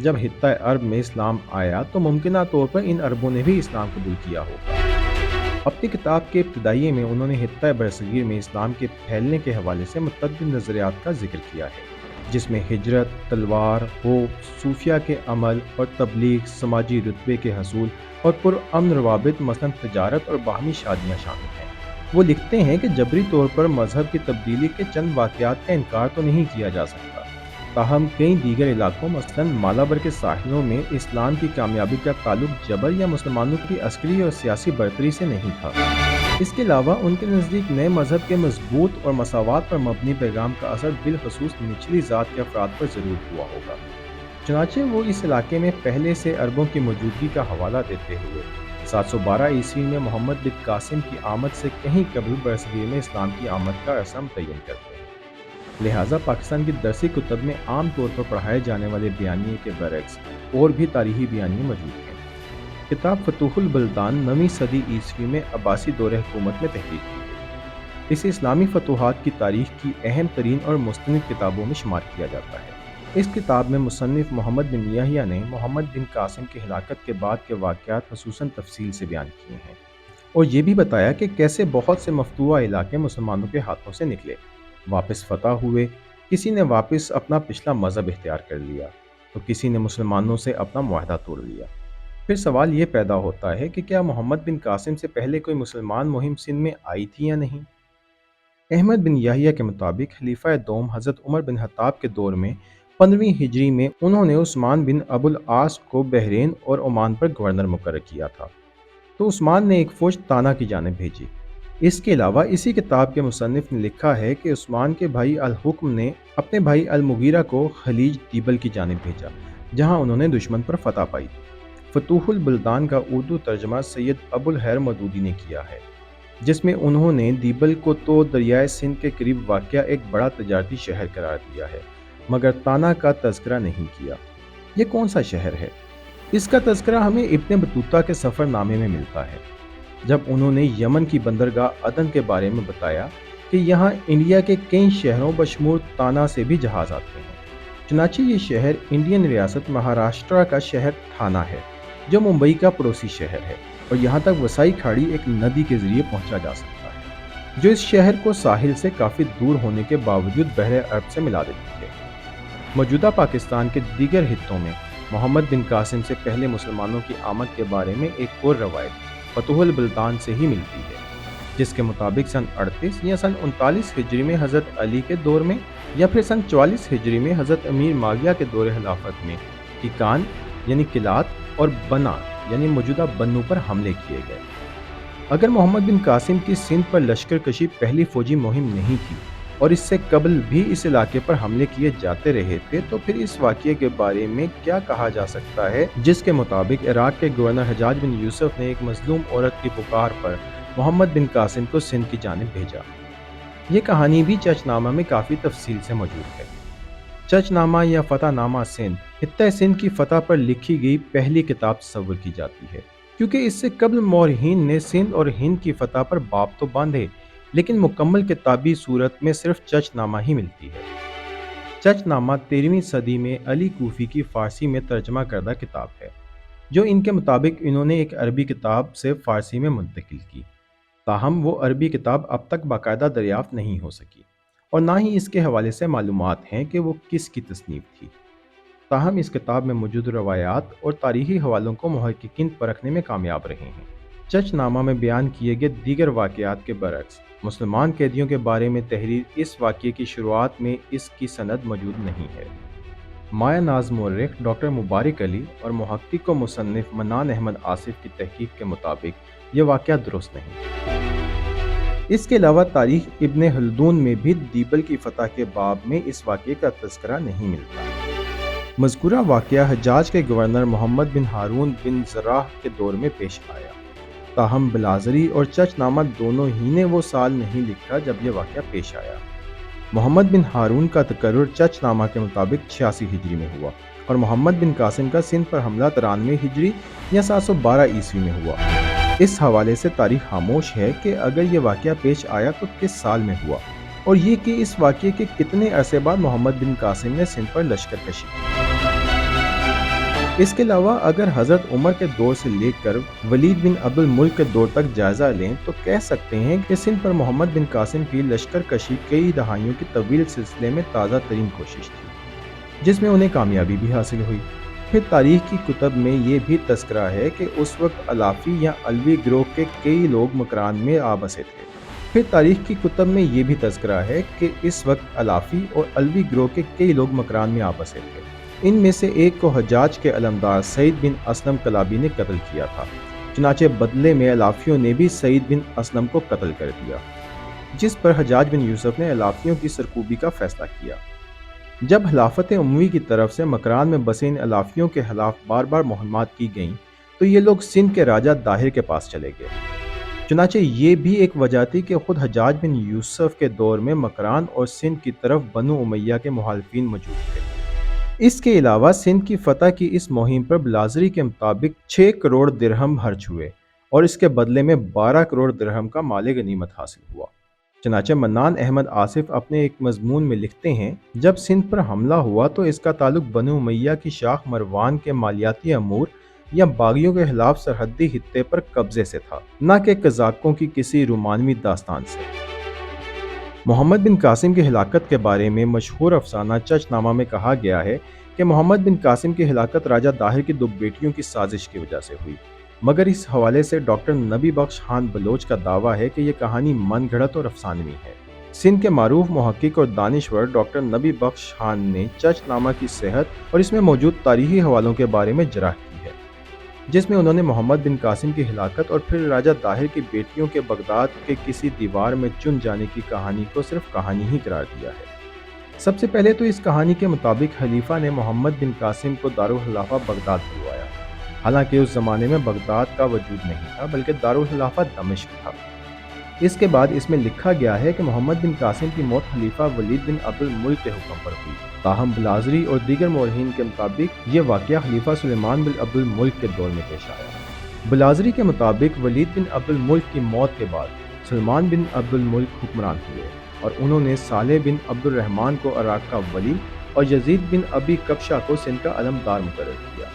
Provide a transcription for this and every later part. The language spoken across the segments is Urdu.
جب خطہ عرب میں اسلام آیا تو ممکنہ طور پر ان عربوں نے بھی اسلام قبول کیا ہوگا۔ اپنی کتاب کے ابتدائیے میں انہوں نے خطہ برصغیر میں اسلام کے پھیلنے کے حوالے سے متعدد نظریات کا ذکر کیا ہے، جس میں ہجرت، تلوار، خوف، صوفیہ کے عمل اور تبلیغ، سماجی رتبے کے حصول اور پرامن روابط مثلاً تجارت اور باہمی شادیاں شامل ہیں۔ وہ لکھتے ہیں کہ جبری طور پر مذہب کی تبدیلی کے چند واقعات کا انکار تو نہیں کیا جا سکتا، تاہم کئی دیگر علاقوں مثلاً مالابر کے ساحلوں میں اسلام کی کامیابی کا تعلق جبر یا مسلمانوں کی عسکری اور سیاسی برتری سے نہیں تھا۔ اس کے علاوہ ان کے نزدیک نئے مذہب کے مضبوط اور مساوات پر مبنی پیغام کا اثر بالخصوص نچلی ذات کے افراد پر ضرور ہوا ہوگا۔ چنانچہ وہ اس علاقے میں پہلے سے عربوں کی موجودگی کا حوالہ دیتے ہوئے 712 عیسوی میں محمد بن قاسم کی آمد سے کہیں قبل برصغیر میں اسلام کی آمد کا عرصہ متعین کرتے ہیں۔ لہٰذا پاکستان کی درسی کتب میں عام طور پر پڑھائے جانے والے بیانیے کے برعکس اور بھی تاریخی بیانیے موجود ہیں۔ کتاب فتوح البلدان 9ویں صدی عیسوی میں عباسی دور حکومت میں تحریر کی گئی۔ اسے اسلامی فتوحات کی تاریخ کی اہم ترین اور مستند کتابوں میں شمار کیا جاتا ہے۔ اس کتاب میں مصنف محمد بن یحییٰ نے محمد بن قاسم کی ہلاکت کے بعد کے واقعات خصوصاً تفصیل سے بیان کیے ہیں، اور یہ بھی بتایا کہ کیسے بہت سے مفتوحہ علاقے مسلمانوں کے ہاتھوں سے نکلے، واپس فتح ہوئے، کسی نے واپس اپنا پچھلا مذہب اختیار کر لیا تو کسی نے مسلمانوں سے اپنا معاہدہ توڑ لیا۔ پھر سوال یہ پیدا ہوتا ہے کہ کیا محمد بن قاسم سے پہلے کوئی مسلمان مہم سندھ میں آئی تھی یا نہیں؟ احمد بن یحییٰ کے مطابق خلیفہ دوم حضرت عمر بن خطاب کے دور میں 15ویں ہجری میں انہوں نے عثمان بن ابو العاص کو بحرین اور عمان پر گورنر مقرر کیا تھا، تو عثمان نے ایک فوج تانا کی جانب بھیجی۔ اس کے علاوہ اسی کتاب کے مصنف نے لکھا ہے کہ عثمان کے بھائی الحکم نے اپنے بھائی المغیرہ کو خلیج دیبل کی جانب بھیجا، جہاں انہوں نے دشمن پر فتح پائی۔ فتوح البلدان کا اردو ترجمہ سید ابو الخیر مودودی نے کیا ہے، جس میں انہوں نے دیبل کو تو دریائے سندھ کے قریب واقع ایک بڑا تجارتی شہر قرار دیا ہے، مگر تانا کا تذکرہ نہیں کیا۔ یہ کون سا شہر ہے؟ اس کا تذکرہ ہمیں ابن بطوطہ کے سفر نامے میں ملتا ہے، جب انہوں نے یمن کی بندرگاہ عدن کے بارے میں بتایا کہ یہاں انڈیا کے کئی شہروں بشمول تانا سے بھی جہاز آتے ہیں۔ چنانچہ یہ شہر انڈین ریاست مہاراشٹرا کا شہر تھانا ہے، جو ممبئی کا پڑوسی شہر ہے، اور یہاں تک وسائی کھاڑی ایک ندی کے ذریعے پہنچا جا سکتا ہے، جو اس شہر کو ساحل سے کافی دور ہونے کے باوجود بحر عرب سے ملا دیتی ہے۔ موجودہ پاکستان کے دیگر خطوں میں محمد بن قاسم سے پہلے مسلمانوں کی آمد کے بارے میں ایک اور روایت فتوح البلدان سے ہی ملتی ہے، جس کے مطابق سن 38 یا سن 39 ہجری میں حضرت علی کے دور میں، یا پھر سن 44 ہجری میں حضرت امیر معاویہ کے دور خلافت میں کیکان یعنی کلات اور بنا یعنی موجودہ بنو پر حملے کیے گئے۔ اگر محمد بن قاسم کی سندھ پر لشکر کشی پہلی فوجی مہم نہیں تھی اور اس سے قبل بھی اس علاقے پر حملے کیے جاتے رہے تھے، تو پھر اس واقعے کے بارے میں کیا کہا جا سکتا ہے جس کے مطابق عراق کے گورنر حجاج بن یوسف نے ایک مظلوم عورت کی پکار پر محمد بن قاسم کو سندھ کی جانب بھیجا؟ یہ کہانی بھی چچ نامہ میں کافی تفصیل سے موجود ہے۔ چچ نامہ یا فتح نامہ سندھ خطہ سندھ کی فتح پر لکھی گئی پہلی کتاب تصور کی جاتی ہے، کیونکہ اس سے قبل مورخین نے سندھ اور ہند کی فتح پر باب تو باندھے، لیکن مکمل کتابی صورت میں صرف چچ نامہ ہی ملتی ہے۔ چچ نامہ 13ویں صدی میں علی کوفی کی فارسی میں ترجمہ کردہ کتاب ہے، جو ان کے مطابق انہوں نے ایک عربی کتاب سے فارسی میں منتقل کی، تاہم وہ عربی کتاب اب تک باقاعدہ دریافت نہیں ہو سکی، اور نہ ہی اس کے حوالے سے معلومات ہیں کہ وہ کس کی تصنیف تھی۔ تاہم اس کتاب میں موجود روایات اور تاریخی حوالوں کو محققین پرکھنے میں کامیاب رہے ہیں۔ چچ نامہ میں بیان کیے گئے دیگر واقعات کے برعکس مسلمان قیدیوں کے بارے میں تحریر اس واقعے کی شروعات میں اس کی سند موجود نہیں ہے۔ مایہ ناز مورخ ڈاکٹر مبارک علی اور محقق و مصنف منان احمد آصف کی تحقیق کے مطابق یہ واقعہ درست نہیں۔ اس کے علاوہ تاریخ ابن خلدون میں بھی دیبل کی فتح کے باب میں اس واقعے کا تذکرہ نہیں ملتا۔ مذکورہ واقعہ حجاز کے گورنر محمد بن ہارون بن زراح کے دور میں پیش آیا، تاہم بلازری اور چچ نامہ دونوں ہی نے وہ سال نہیں لکھا جب یہ واقعہ پیش آیا۔ محمد بن ہارون کا تقرر چچ نامہ کے مطابق 86 ہجری میں ہوا، اور محمد بن قاسم کا سندھ پر حملہ 93 ہجری یا 712 عیسوی میں ہوا۔ اس حوالے سے تاریخ خاموش ہے کہ اگر یہ واقعہ پیش آیا تو کس سال میں ہوا، اور یہ کہ اس واقعے کے کتنے عرصے بعد محمد بن قاسم نے سندھ پر لشکر کشی کی۔ اس کے علاوہ اگر حضرت عمر کے دور سے لے کر ولید بن عبد الملک کے دور تک جائزہ لیں تو کہہ سکتے ہیں کہ سندھ پر محمد بن قاسم کی لشکر کشی کئی دہائیوں کی طویل سلسلے میں تازہ ترین کوشش تھی، جس میں انہیں کامیابی بھی حاصل ہوئی۔ پھر تاریخ کی کتب میں یہ بھی تذکرہ ہے کہ اس وقت الافی یا علوی گروہ کے کئی لوگ مکران میں آ بسے تھے۔ پھر تاریخ کی کتب میں یہ بھی تذکرہ ہے کہ اس وقت الافی اور علوی گروہ کے کئی لوگ مکران میں آ بسے تھے۔ ان میں سے ایک کو حجاج کے علمدار سعید بن اسلم کلابی نے قتل کیا تھا، چنانچہ بدلے میں الافیوں نے بھی سعید بن اسلم کو قتل کر دیا، جس پر حجاج بن یوسف نے الافیوں کی سرکوبی کا فیصلہ کیا۔ جب خلافت اموی کی طرف سے مکران میں بسے ان الافیوں کے خلاف بار بار مہمات کی گئیں تو یہ لوگ سندھ کے راجہ داہر کے پاس چلے گئے۔ چنانچہ یہ بھی ایک وجہ تھی کہ خود حجاج بن یوسف کے دور میں مکران اور سندھ کی طرف بنو امیہ کے محالفین موجود تھے۔ اس کے علاوہ سندھ کی فتح کی اس مہم پر بلازری کے مطابق 6 کروڑ درہم خرچ ہوئے اور اس کے بدلے میں 12 کروڑ درہم کا مال غنیمت حاصل ہوا۔ چنانچہ منان احمد آصف اپنے ایک مضمون میں لکھتے ہیں، جب سندھ پر حملہ ہوا تو اس کا تعلق بنو امیہ کی شاخ مروان کے مالیاتی امور یا باغیوں کے خلاف سرحدی خطے پر قبضے سے تھا، نہ کہ قزاقوں کی کسی رومانوی داستان سے۔ محمد بن قاسم کی ہلاکت کے بارے میں مشہور افسانہ چچ نامہ میں کہا گیا ہے کہ محمد بن قاسم کی ہلاکت راجہ داہر کی 2 بیٹیوں کی سازش کی وجہ سے ہوئی، مگر اس حوالے سے ڈاکٹر نبی بخش خان بلوچ کا دعویٰ ہے کہ یہ کہانی من گھڑت اور افسانوی ہے۔ سندھ کے معروف محقق اور دانشور ڈاکٹر نبی بخش خان نے چچ نامہ کی صحت اور اس میں موجود تاریخی حوالوں کے بارے میں جرح کی ہے، جس میں انہوں نے محمد بن قاسم کی ہلاکت اور پھر راجہ داہر کی بیٹیوں کے بغداد کے کسی دیوار میں چن جانے کی کہانی کو صرف کہانی ہی قرار دیا ہے۔ سب سے پہلے تو اس کہانی کے مطابق خلیفہ نے محمد بن قاسم کو دارالخلافہ بغداد بلوایا، حالانکہ اس زمانے میں بغداد کا وجود نہیں تھا بلکہ دارالخلافہ دمشق تھا۔ اس کے بعد اس میں لکھا گیا ہے کہ محمد بن قاسم کی موت خلیفہ ولید بن عبد الملک کے حکم پر ہوئی، تاہم بلازری اور دیگر مورخین کے مطابق یہ واقعہ خلیفہ سلیمان بن عبد الملک کے دور میں پیش آیا۔ بلازری کے مطابق ولید بن عبد الملک کی موت کے بعد سلمان بن عبد الملک حکمران ہوئے اور انہوں نے صالح بن عبد الرحمن کو عراق کا ولی اور یزید بن ابی کبشہ کو سندھ کا علمدار مقرر کیا۔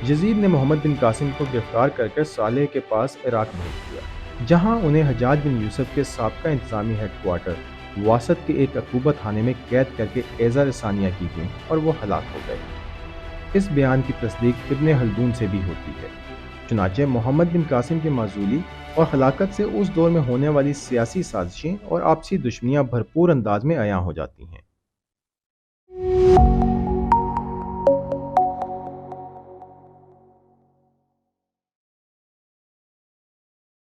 یزید نے محمد بن قاسم کو گرفتار کر صالح کے پاس عراق بھیج دیا، جہاں انہیں حجاج بن یوسف کے سابقہ انتظامی ہیڈ کوارٹر واسط کے ایک عقوبہ خانے میں قید کر کے ایذا رسانیہ کی گئیں اور وہ ہلاک ہو گئے۔ اس بیان کی تصدیق ابن خلدون سے بھی ہوتی ہے۔ چنانچہ محمد بن قاسم کی معزولی اور ہلاکت سے اس دور میں ہونے والی سیاسی سازشیں اور آپسی دشمنیاں بھرپور انداز میں عیاں ہو جاتی ہیں۔